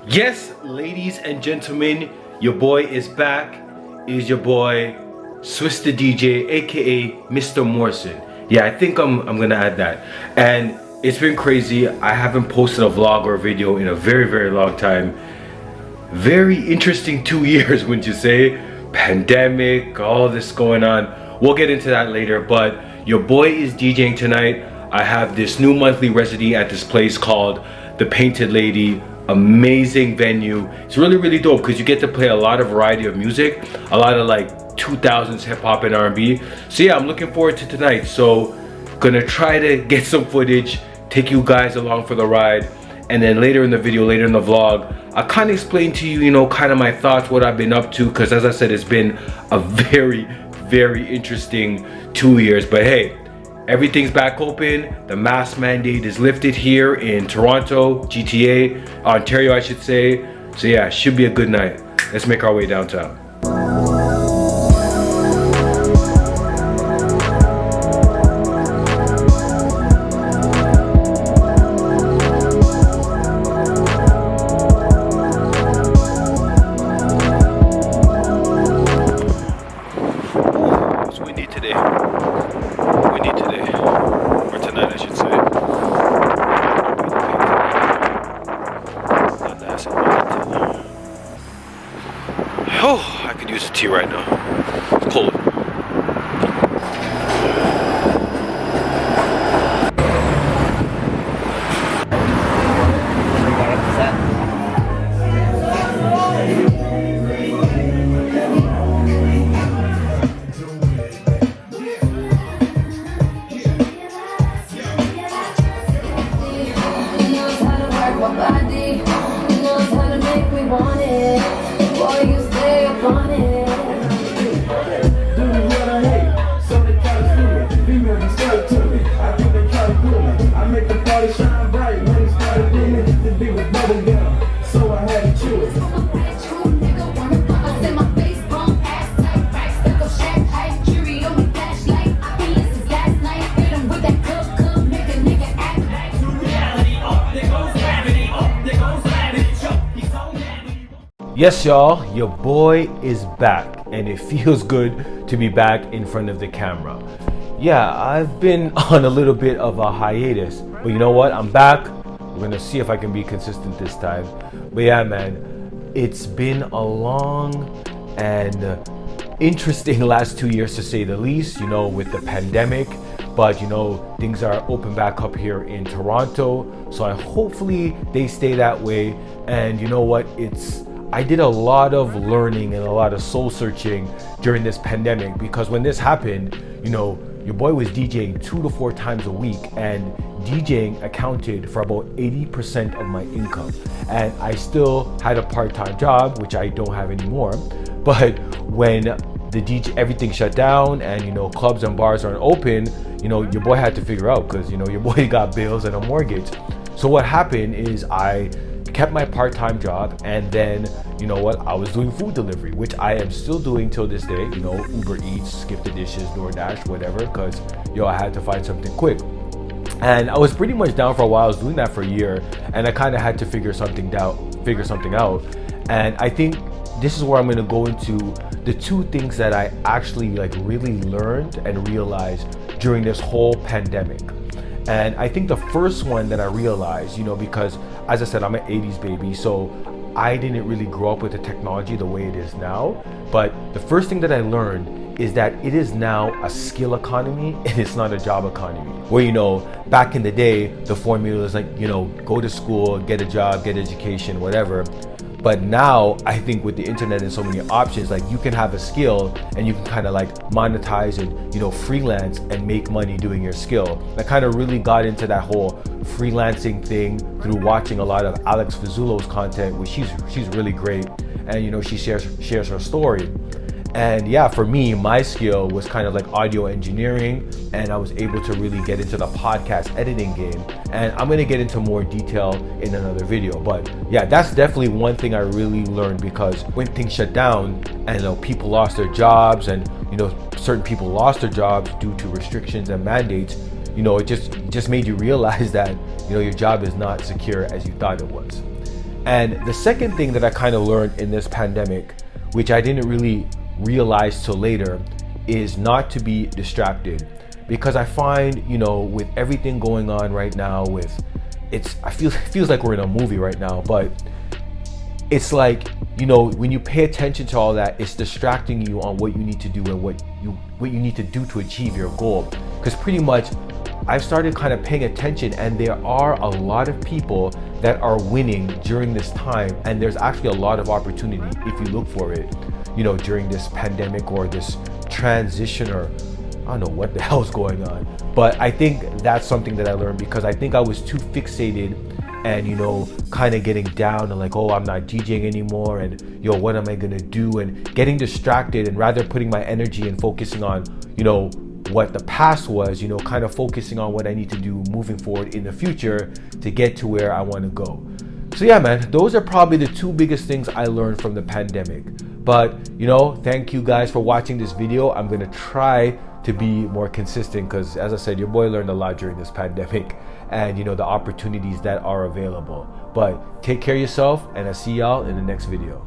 Yes, ladies and gentlemen, your boy is back. It is your boy, Swiss the DJ, aka Mr. Morrison. Yeah, I think I'm gonna add that. And it's been crazy. I haven't posted a vlog or a video in a very long time. Very interesting 2 years, wouldn't you say? Pandemic, all this going on. We'll get into that later, but your boy is DJing tonight. I have this new monthly residency at this place called The Painted Lady. Amazing venue. It's really dope because you get to play a lot of variety of music, a lot of like 2000s hip hop and R&B. So yeah, I'm looking forward to tonight. So gonna try to get some footage, take you guys along for the ride, and then later in the video, later in the vlog, I'll kind of explain to you, kind of my thoughts, what I've been up to, because as I said, it's been a very interesting 2 years. But hey, everything's back open. The mask mandate is lifted here in Toronto, GTA, Ontario, I should say. So yeah, should be a good night. Let's make our way downtown. It's windy today. Windy today. Or tonight, I should say. Not nice and windy. Oh, I could use a tea right now. It's cold. Yes, y'all, your boy is back, and it feels good to be back in front of the camera. Yeah, I've been on a little bit of a hiatus, but you know what? I'm back. We're gonna see if I can be consistent this time. But yeah, man, it's been a long and interesting last 2 years to say the least, with the pandemic. But things are open back up here in Toronto, so hopefully they stay that way. And you know what? I did a lot of learning and a lot of soul searching during this pandemic, because when this happened, your boy was DJing 2 to 4 times a week, and DJing accounted for about 80% of my income. And I still had a part-time job, which I don't have anymore. But when everything shut down and clubs and bars aren't open, your boy had to figure out, because your boy got bills and a mortgage. So what happened is I kept my part-time job, and then I was doing food delivery, which I am still doing till this day. Uber Eats, Skip the Dishes, DoorDash, whatever, because I had to find something quick. And I was pretty much down for a while. I was doing that for a year, and I kind of had to figure something out. And I think this is where I'm going to go into the 2 things that I actually really learned and realized during this whole pandemic. And I think the first one that I realized, because as I said, I'm an 80s baby, so I didn't really grow up with the technology the way it is now. But the first thing that I learned is that it is now a skill economy and it's not a job economy. Where, back in the day, the formula is go to school, get a job, get education, whatever. But now I think with the internet and so many options, you can have a skill and you can kind of monetize and, freelance and make money doing your skill. I kind of really got into that whole freelancing thing through watching a lot of Alex Fazzulo's content, which she's really great. And, she shares her story. And yeah, for me, my skill was kind of audio engineering, and I was able to really get into the podcast editing game. And I'm gonna get into more detail in another video. But yeah, that's definitely one thing I really learned, because when things shut down and people lost their jobs, and certain people lost their jobs due to restrictions and mandates, it just made you realize that your job is not secure as you thought it was. And the second thing that I kind of learned in this pandemic, which I didn't really realize till later, is not to be distracted. Because I find, with everything going on right now, it feels like we're in a movie right now, but it's like, when you pay attention to all that, it's distracting you on what you need to do and what you need to do to achieve your goal. Because pretty much I've started kind of paying attention, and there are a lot of people that are winning during this time, and there's actually a lot of opportunity if you look for it, during this pandemic or this transition, or I don't know what the hell's going on. But I think that's something that I learned, because I think I was too fixated and kind of getting down and like, oh, I'm not DJing anymore, and what am I gonna do, and getting distracted, and rather putting my energy and focusing on what the past was, kind of focusing on what I need to do moving forward in the future to get to where I want to go. So yeah, man, those are probably the two biggest things I learned from the pandemic. But thank you guys for watching this video. I'm gonna try to be more consistent, because as I said, your boy learned a lot during this pandemic, and the opportunities that are available. But take care of yourself, and I'll see y'all in the next video.